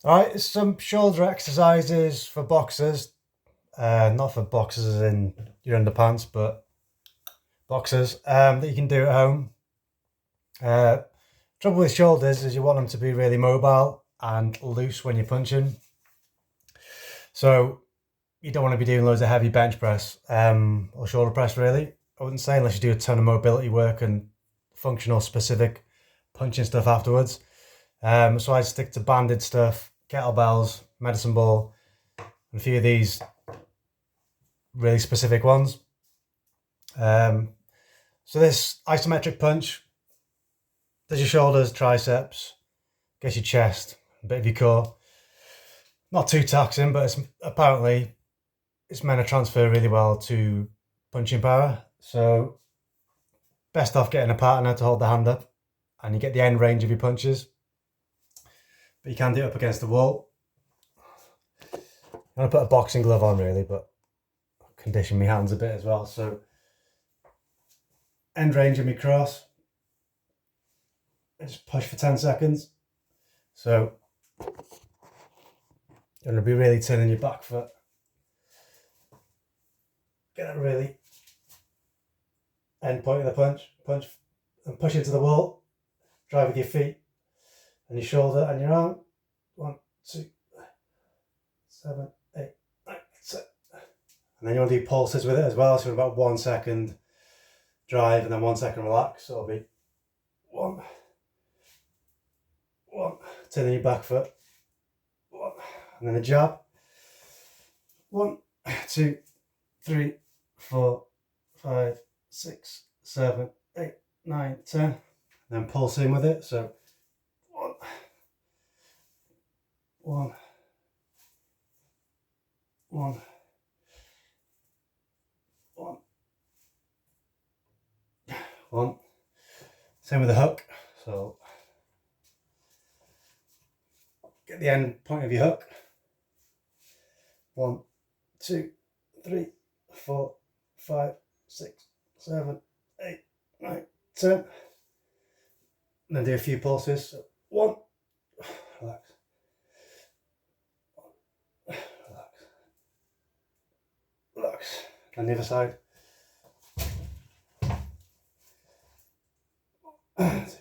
Alright, some shoulder exercises for boxers. Not for boxers as in your underpants, but boxers that you can do at home. Trouble with shoulders is you want them to be really mobile and loose when you're punching. So you don't want to be doing loads of heavy bench press or shoulder press really. I wouldn't say, unless you do a ton of mobility work and functional specific punching stuff afterwards. So I stick to banded stuff, kettlebells, medicine ball, and a few of these really specific ones. So this isometric punch does your shoulders, triceps, gets your chest, a bit of your core. Not too taxing, but apparently it's meant to transfer really well to punching power. So best off getting a partner to hold the hand up, and you get the end range of your punches. But you can do it up against the wall. I'm gonna put a boxing glove on really, but condition my hands a bit as well. So end range of my cross. And just push for 10 seconds. So you're going to be really turning your back foot. Get a really end point of the punch and push into the wall. Drive with your feet and your shoulder and your arm. 1, 2, 7, 8, 9, 10. And then you want to do pulses with it as well. So about 1 second drive and then 1 second relax. So it'll be 1, turning your back foot, 1, and then a jab. 1, 2, 3, 4, 5, 6, 7, 8, 9, 10. And then pulse in with it. So 1, 1, 1, 1, 1. Same with the hook. So get the end point of your hook. 1, 2, 3, 4, 5, 6, 7, 8, 9, 10. And then do a few pulses. So 1, relax, relax, relax. And the other side. 1, 2.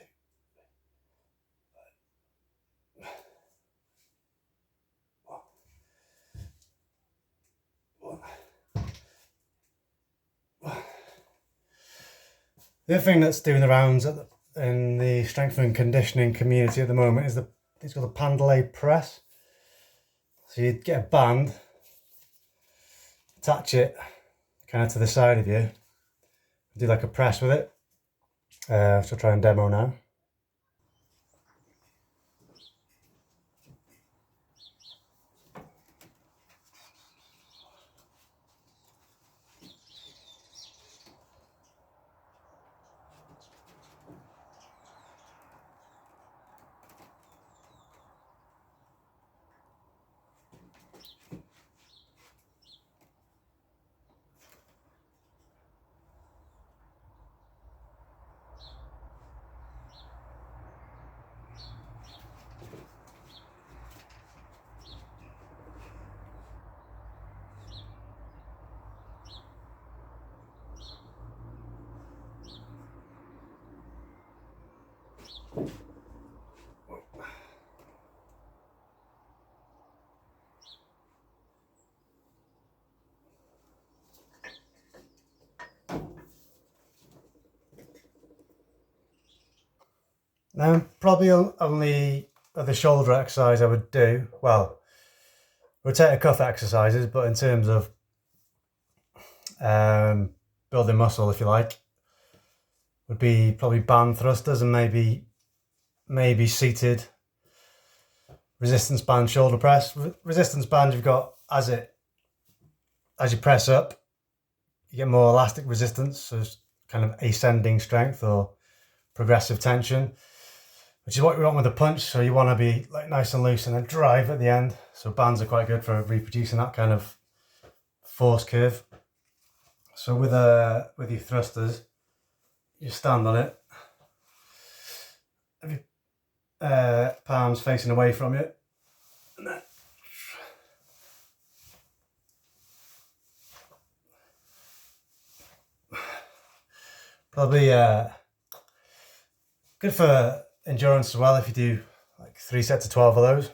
The other thing that's doing the rounds in the strength and conditioning community at the moment is it's called the pendelay press. So you get a band, attach it kind of to the side of you, do like a press with it. So I'll try and demo now. Now, probably only the shoulder exercise I would do, well, rotator cuff exercises, but in terms of building muscle, if you like, would be probably band thrusters and maybe seated resistance band shoulder press. Resistance band, you've got as you press up, you get more elastic resistance, so it's kind of ascending strength or progressive tension, which is what we want with a punch. So you want to be like nice and loose and then drive at the end. So bands are quite good for reproducing that kind of force curve. So with your thrusters, you stand on it, have your palms facing away from you, And then probably good for endurance as well if you do like 3 sets of 12 of those.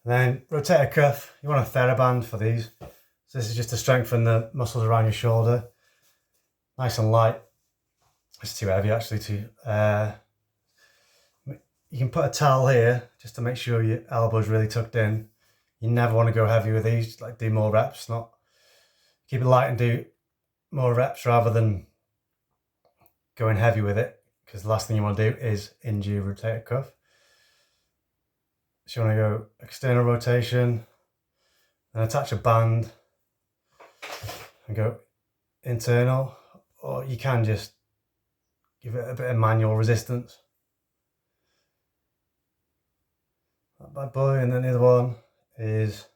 And then rotator cuff, you want a TheraBand for these. So this is just to strengthen the muscles around your shoulder. Nice and light. It's too heavy actually you can put a towel here just to make sure your elbow's really tucked in. You never want to go heavy with these, like do more reps, not keep it light and do more reps rather than going heavy with it, because the last thing you want to do is injure your rotator cuff. So you want to go external rotation, then attach a band and go internal, or you can just give it a bit of manual resistance. That bad boy. And then the other one is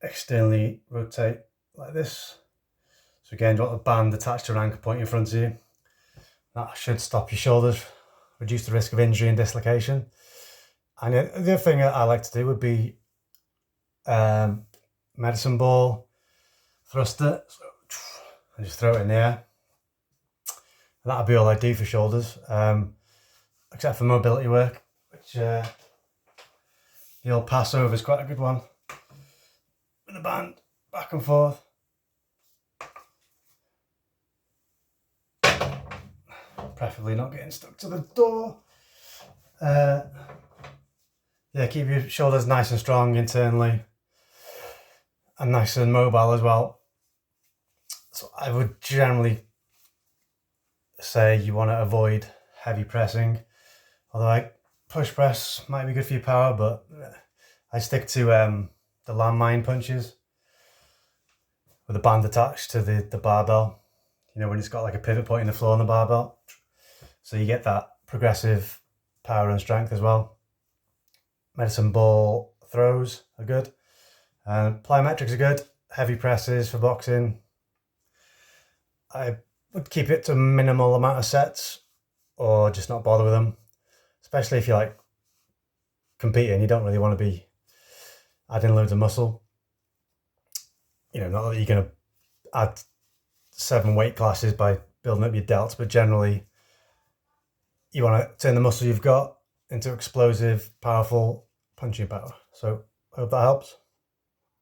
externally rotate like this. So again, you want a band attached to an anchor point in front of you. That should stop your shoulders, reduce the risk of injury and dislocation. And the other thing I like to do would be medicine ball thruster. So I just throw it in the air. And that'll be all I do for shoulders, except for mobility work, which the old passover is quite a good one. With the band back and forth. Preferably not getting stuck to the door. Yeah, keep your shoulders nice and strong internally and nice and mobile as well. So I would generally say you want to avoid heavy pressing, although like push press might be good for your power, but I stick to the landmine punches with a band attached to the barbell. You know, when it's got like a pivot point in the floor on the barbell. So you get that progressive power and strength as well. Medicine ball throws are good. Plyometrics are good. Heavy presses for boxing. I would keep it to a minimal amount of sets or just not bother with them. Especially if you're like competing, you don't really want to be adding loads of muscle. You know, not that you're going to add 7 weight classes by building up your delts, but generally you want to turn the muscle you've got into explosive, powerful punching power. So I hope that helps.